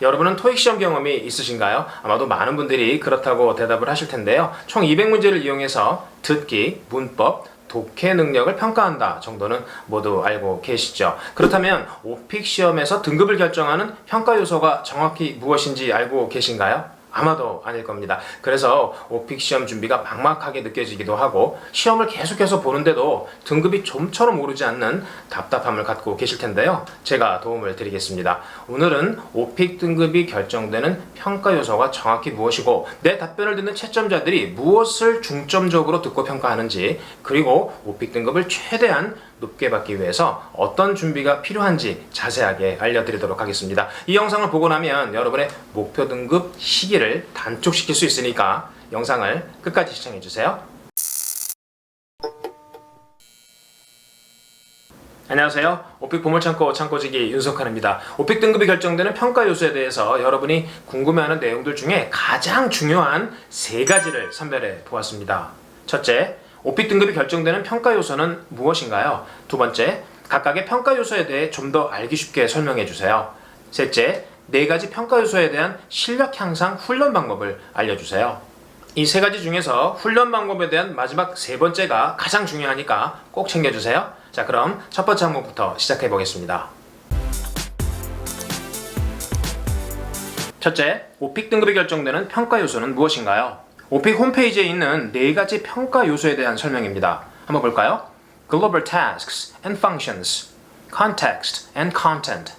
여러분은 토익 시험 경험이 있으신가요? 아마도 많은 분들이 그렇다고 대답을 하실 텐데요. 총 200문제를 이용해서 듣기, 문법, 독해 능력을 평가한다 정도는 모두 알고 계시죠? 그렇다면 오픽 시험에서 등급을 결정하는 평가 요소가 정확히 무엇인지 알고 계신가요? 아마도 아닐 겁니다. 그래서 오픽 시험 준비가 막막하게 느껴지기도 하고 시험을 계속해서 보는데도 등급이 좀처럼 오르지 않는 답답함을 갖고 계실 텐데요. 제가 도움을 드리겠습니다. 오늘은 오픽 등급이 결정되는 평가 요소가 정확히 무엇이고 내 답변을 듣는 채점자들이 무엇을 중점적으로 듣고 평가하는지, 그리고 오픽 등급을 최대한 높게 받기 위해서 어떤 준비가 필요한지 자세하게 알려드리도록 하겠습니다. 이 영상을 보고 나면 여러분의 목표 등급 시기를 단축시킬 수 있으니까 영상을 끝까지 시청해주세요. 안녕하세요. 오픽 보물창고 창고지기 윤석환입니다. 오픽 등급이 결정되는 평가 요소에 대해서 여러분이 궁금해하는 내용들 중에 가장 중요한 3가지를 선별해 보았습니다. 첫째, 오픽 등급이 결정되는 평가 요소는 무엇인가요? 두 번째, 각각의 평가 요소에 대해 좀 더 알기 쉽게 설명해 주세요. 셋째, 4가지 평가 요소에 대한 실력 향상 훈련 방법을 알려주세요. 이 3가지 중에서 훈련 방법에 대한 마지막 3번째가 가장 중요하니까 꼭 챙겨주세요. 자, 그럼 첫 번째 항목부터 시작해 보겠습니다. 첫째, 오픽 등급이 결정되는 평가 요소는 무엇인가요? 오픽 홈페이지에 있는 4가지 평가 요소에 대한 설명입니다. 한번 볼까요? Global tasks and functions, context and content,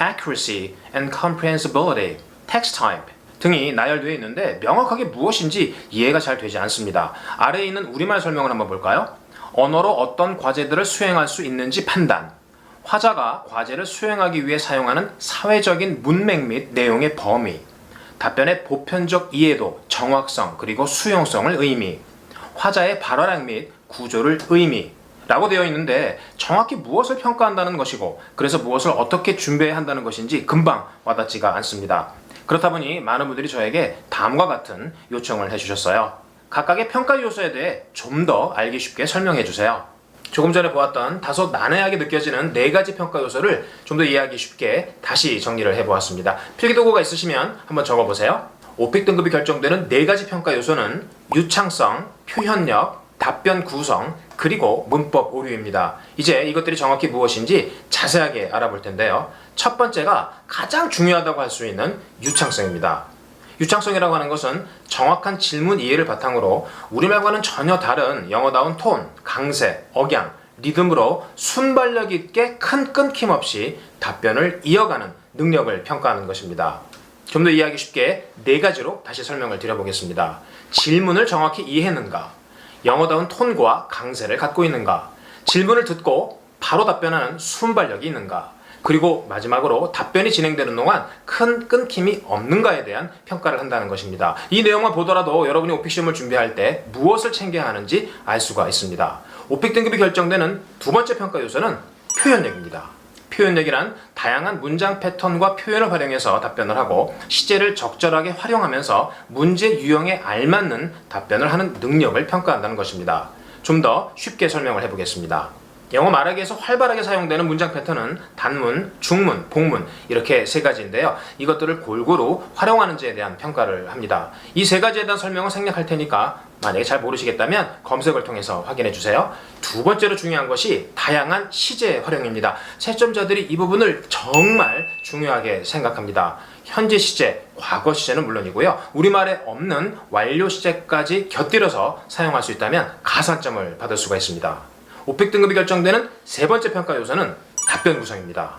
accuracy and comprehensibility, text type 등이 나열되어 있는데 명확하게 무엇인지 이해가 잘 되지 않습니다. 아래에 있는 우리말 설명을 한번 볼까요? 언어로 어떤 과제들을 수행할 수 있는지 판단, 화자가 과제를 수행하기 위해 사용하는 사회적인 문맥 및 내용의 범위, 답변의 보편적 이해도, 정확성, 그리고 수용성을 의미, 화자의 발화량 및 구조를 의미 라고 되어 있는데 정확히 무엇을 평가한다는 것이고 그래서 무엇을 어떻게 준비해야 한다는 것인지 금방 와닿지가 않습니다. 그렇다 보니 많은 분들이 저에게 다음과 같은 요청을 해주셨어요. 각각의 평가 요소에 대해 좀 더 알기 쉽게 설명해 주세요. 조금 전에 보았던 다소 난해하게 느껴지는 4가지 평가 요소를 좀 더 이해하기 쉽게 다시 정리를 해보았습니다. 필기도구가 있으시면 한번 적어보세요. 오픽 등급이 결정되는 4가지 평가 요소는 유창성, 표현력, 답변 구성, 그리고 문법 오류입니다. 이제 이것들이 정확히 무엇인지 자세하게 알아볼 텐데요. 첫 번째가 가장 중요하다고 할 수 있는 유창성입니다. 유창성이라고 하는 것은 정확한 질문 이해를 바탕으로 우리말과는 전혀 다른 영어다운 톤, 강세, 억양, 리듬으로 순발력 있게 큰 끊김 없이 답변을 이어가는 능력을 평가하는 것입니다. 좀 더 이해하기 쉽게 4가지로 다시 설명을 드려보겠습니다. 질문을 정확히 이해했는가? 영어다운 톤과 강세를 갖고 있는가? 질문을 듣고 바로 답변하는 순발력이 있는가? 그리고 마지막으로 답변이 진행되는 동안 큰 끊김이 없는가에 대한 평가를 한다는 것입니다. 이 내용만 보더라도 여러분이 오픽 시험을 준비할 때 무엇을 챙겨야 하는지 알 수가 있습니다. 오픽 등급이 결정되는 두 번째 평가 요소는 표현력입니다. 표현력이란 다양한 문장 패턴과 표현을 활용해서 답변을 하고 시제를 적절하게 활용하면서 문제 유형에 알맞는 답변을 하는 능력을 평가한다는 것입니다. 좀 더 쉽게 설명을 해보겠습니다. 영어 말하기에서 활발하게 사용되는 문장 패턴은 단문, 중문, 복문 이렇게 3가지인데요. 이것들을 골고루 활용하는지에 대한 평가를 합니다. 이 3가지에 대한 설명을 생략할 테니까 만약에 잘 모르시겠다면 검색을 통해서 확인해 주세요. 두 번째로 중요한 것이 다양한 시제 활용입니다. 채점자들이 이 부분을 정말 중요하게 생각합니다. 현재 시제, 과거 시제는 물론이고요. 우리말에 없는 완료 시제까지 곁들여서 사용할 수 있다면 가산점을 받을 수가 있습니다. 오픽 등급이 결정되는 3번째 평가 요소는 답변 구성입니다.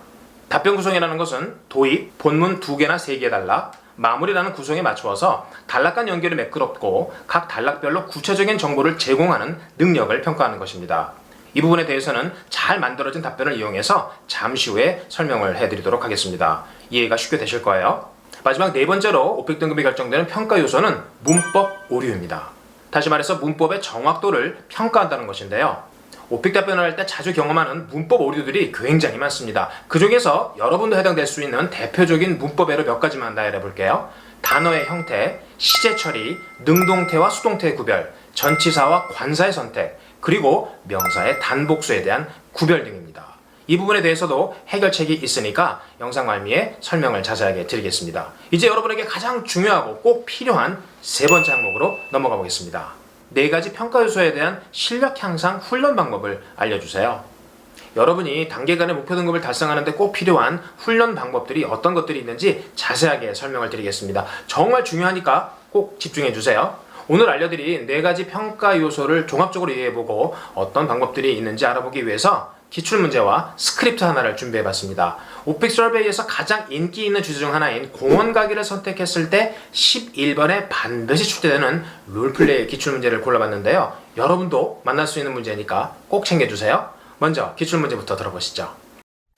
답변 구성이라는 것은 도입, 본문 2개나 3개 단락, 마무리라는 구성에 맞추어서 단락 간 연결이 매끄럽고 각 단락별로 구체적인 정보를 제공하는 능력을 평가하는 것입니다. 이 부분에 대해서는 잘 만들어진 답변을 이용해서 잠시 후에 설명을 해드리도록 하겠습니다. 이해가 쉽게 되실 거예요. 마지막 4번째로 오픽 등급이 결정되는 평가 요소는 문법 오류입니다. 다시 말해서 문법의 정확도를 평가한다는 것인데요. 오픽 답변을 할 때 자주 경험하는 문법 오류들이 굉장히 많습니다. 그 중에서 여러분도 해당될 수 있는 대표적인 문법 에러 몇 가지만 나열해 볼게요. 단어의 형태, 시제 처리, 능동태와 수동태의 구별, 전치사와 관사의 선택, 그리고 명사의 단복수에 대한 구별 등입니다. 이 부분에 대해서도 해결책이 있으니까 영상 말미에 설명을 자세하게 드리겠습니다. 이제 여러분에게 가장 중요하고 꼭 필요한 세 번째 항목으로 넘어가 보겠습니다. 네 가지 평가 요소에 대한 실력 향상 훈련 방법을 알려주세요. 여러분이 단계간의 목표 등급을 달성하는 데 꼭 필요한 훈련 방법들이 어떤 것들이 있는지 자세하게 설명을 드리겠습니다. 정말 중요하니까 꼭 집중해 주세요. 오늘 알려드린 네 가지 평가 요소를 종합적으로 이해해보고 어떤 방법들이 있는지 알아보기 위해서 기출문제와 스크립트 하나를 준비해봤습니다. 오픽 서베이에서 가장 인기 있는 주제 중 하나인 공원 가기를 선택했을 때 11번에 반드시 출제되는 롤플레이 기출문제를 골라봤는데요. 여러분도 만날 수 있는 문제니까 꼭 챙겨주세요. 먼저 기출문제부터 들어보시죠.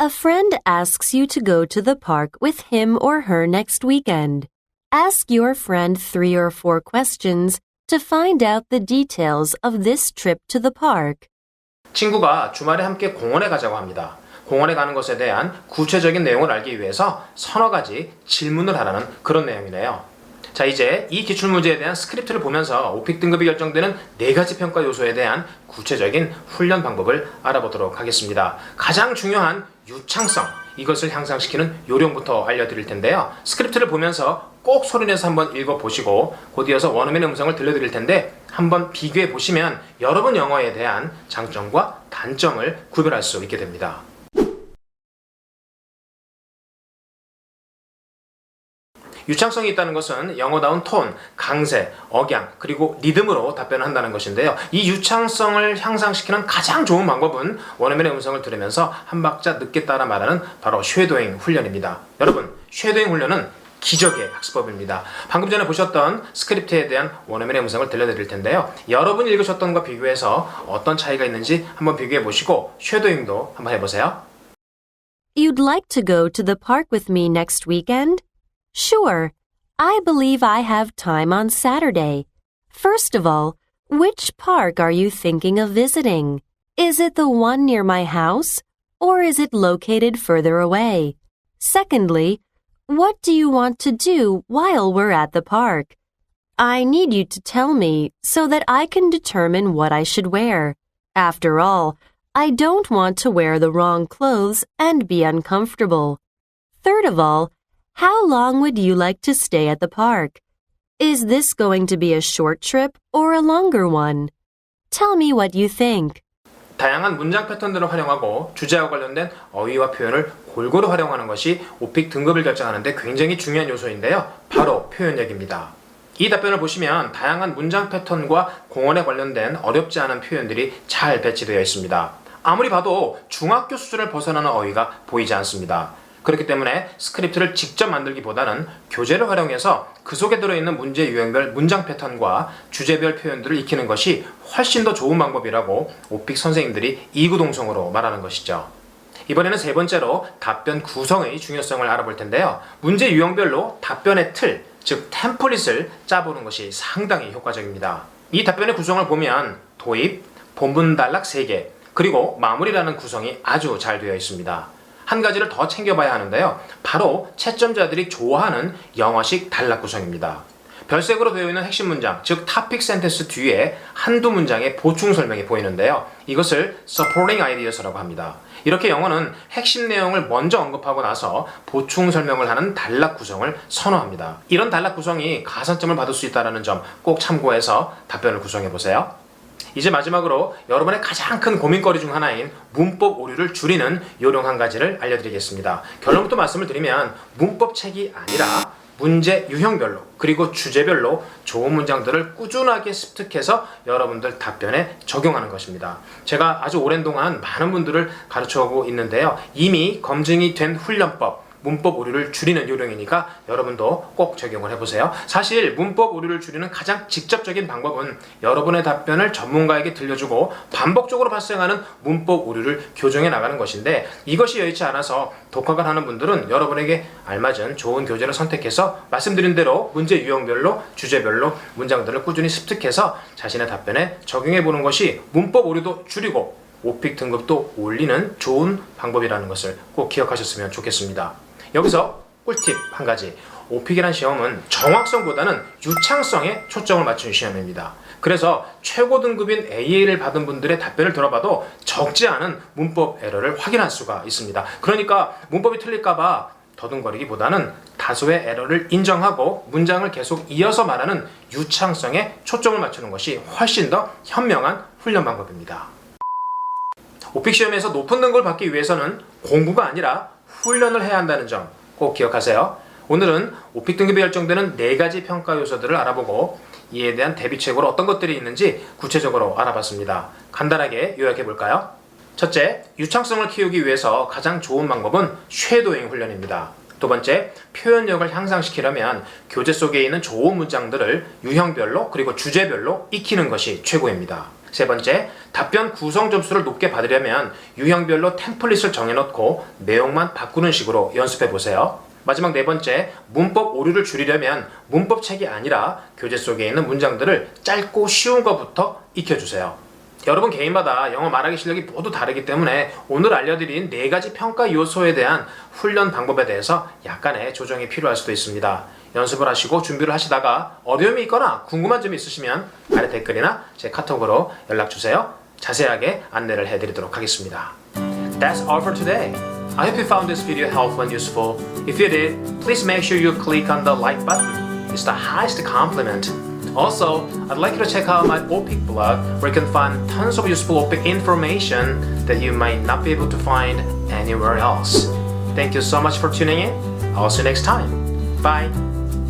A friend asks you to go to the park with him or her next weekend. Ask your friend 3 or 4 questions to find out the details of this trip to the park. 친구가 주말에 함께 공원에 가자고 합니다. 공원에 가는 것에 대한 구체적인 내용을 알기 위해서 서너 가지 질문을 하라는 그런 내용이네요. 자, 이제 이 기출문제에 대한 스크립트를 보면서 오픽 등급이 결정되는 네 가지 평가 요소에 대한 구체적인 훈련 방법을 알아보도록 하겠습니다. 가장 중요한 유창성, 이것을 향상시키는 요령부터 알려드릴 텐데요. 스크립트를 보면서 꼭 소리내서 한번 읽어보시고 곧 이어서 원어민의 음성을 들려드릴 텐데 한번 비교해 보시면 여러분 영어에 대한 장점과 단점을 구별할 수 있게 됩니다. 유창성이 있다는 것은 영어다운 톤, 강세, 억양, 그리고 리듬으로 답변을 한다는 것인데요. 이 유창성을 향상시키는 가장 좋은 방법은 원어민의 음성을 들으면서 한 박자 늦게 따라 말하는 바로 쉐도잉 훈련입니다. 여러분, 쉐도잉 훈련은 기적의 학습법입니다. 방금 전에 보셨던 스크립트에 대한 원어민의 음성을 들려드릴 텐데요. 여러분이 읽으셨던 것과 비교해서 어떤 차이가 있는지 한번 비교해 보시고 쉐도잉도 한번 해보세요. You'd like to go to the park with me next weekend? Sure. I believe I have time on Saturday. First of all, which park are you thinking of visiting? Is it the one near my house, or is it located further away? Secondly, what do you want to do while we're at the park? I need you to tell me so that I can determine what I should wear. After all, I don't want to wear the wrong clothes and be uncomfortable. Third of all, how long would you like to stay at the park? Is this going to be a short trip or a longer one? Tell me what you think. 다양한 문장 패턴들을 활용하고 주제와 관련된 어휘와 표현을 골고루 활용하는 것이 오픽 등급을 결정하는 데 굉장히 중요한 요소인데요. 바로 표현력입니다. 이 답변을 보시면 다양한 문장 패턴과 공원에 관련된 어렵지 않은 표현들이 잘 배치되어 있습니다. 아무리 봐도 중학교 수준을 벗어나는 어휘가 보이지 않습니다. 그렇기 때문에 스크립트를 직접 만들기보다는 교재를 활용해서 그 속에 들어있는 문제 유형별 문장 패턴과 주제별 표현들을 익히는 것이 훨씬 더 좋은 방법이라고 오픽 선생님들이 이구동성으로 말하는 것이죠. 이번에는 세 번째로 답변 구성의 중요성을 알아볼 텐데요. 문제 유형별로 답변의 틀, 즉 템플릿을 짜보는 것이 상당히 효과적입니다. 이 답변의 구성을 보면 도입, 본문 단락 3개, 그리고 마무리라는 구성이 아주 잘 되어 있습니다. 한 가지를 더 챙겨봐야 하는데요. 바로 채점자들이 좋아하는 영어식 단락 구성입니다. 별색으로 되어 있는 핵심 문장, 즉 topic sentence 뒤에 한두 문장의 보충 설명이 보이는데요. 이것을 supporting ideas라고 합니다. 이렇게 영어는 핵심 내용을 먼저 언급하고 나서 보충 설명을 하는 단락 구성을 선호합니다. 이런 단락 구성이 가산점을 받을 수 있다는 점 꼭 참고해서 답변을 구성해 보세요. 이제 마지막으로 여러분의 가장 큰 고민거리 중 하나인 문법 오류를 줄이는 요령 한 가지를 알려드리겠습니다. 결론부터 말씀을 드리면 문법 책이 아니라 문제 유형별로 그리고 주제별로 좋은 문장들을 꾸준하게 습득해서 여러분들 답변에 적용하는 것입니다. 제가 아주 오랜 동안 많은 분들을 가르쳐오고 있는데요. 이미 검증이 된 훈련법, 문법 오류를 줄이는 요령이니까 여러분도 꼭 적용을 해보세요. 사실 문법 오류를 줄이는 가장 직접적인 방법은 여러분의 답변을 전문가에게 들려주고 반복적으로 발생하는 문법 오류를 교정해 나가는 것인데 이것이 여의치 않아서 독학을 하는 분들은 여러분에게 알맞은 좋은 교재를 선택해서 말씀드린 대로 문제 유형별로 주제별로 문장들을 꾸준히 습득해서 자신의 답변에 적용해 보는 것이 문법 오류도 줄이고 오픽 등급도 올리는 좋은 방법이라는 것을 꼭 기억하셨으면 좋겠습니다. 여기서 꿀팁 한 가지. 오픽이란 시험은 정확성보다는 유창성에 초점을 맞춘 시험입니다. 그래서 최고 등급인 AA를 받은 분들의 답변을 들어봐도 적지 않은 문법 에러를 확인할 수가 있습니다. 그러니까 문법이 틀릴까봐 더듬거리기보다는 다소의 에러를 인정하고 문장을 계속 이어서 말하는 유창성에 초점을 맞추는 것이 훨씬 더 현명한 훈련 방법입니다. 오픽 시험에서 높은 등급을 받기 위해서는 공부가 아니라 훈련을 해야 한다는 점 꼭 기억하세요. 오늘은 오픽 등급에 결정되는 4가지 평가 요소들을 알아보고 이에 대한 대비책으로 어떤 것들이 있는지 구체적으로 알아봤습니다. 간단하게 요약해 볼까요? 첫째, 유창성을 키우기 위해서 가장 좋은 방법은 쉐도잉 훈련입니다. 두 번째, 표현력을 향상시키려면 교재 속에 있는 좋은 문장들을 유형별로 그리고 주제별로 익히는 것이 최고입니다. 세 번째, 답변 구성 점수를 높게 받으려면 유형별로 템플릿을 정해놓고 내용만 바꾸는 식으로 연습해 보세요. 마지막 네 번째, 문법 오류를 줄이려면 문법책이 아니라 교재 속에 있는 문장들을 짧고 쉬운 것부터 익혀주세요. 여러분 개인마다 영어 말하기 실력이 모두 다르기 때문에 오늘 알려드린 4가지 평가 요소에 대한 훈련 방법에 대해서 약간의 조정이 필요할 수도 있습니다. 연습을 하시고 준비를 하시다가 어려움이 있거나 궁금한 점이 있으시면 아래 댓글이나 제 카톡으로 연락주세요. 자세하게 안내를 해드리도록 하겠습니다. That's all for today. I hope you found this video helpful and useful. If you did, please make sure you click on the like button. It's the highest compliment. Also, I'd like you to check out my OPIC blog where you can find tons of useful OPIC information that you might not be able to find anywhere else. Thank you so much for tuning in. I'll see you next time. Bye.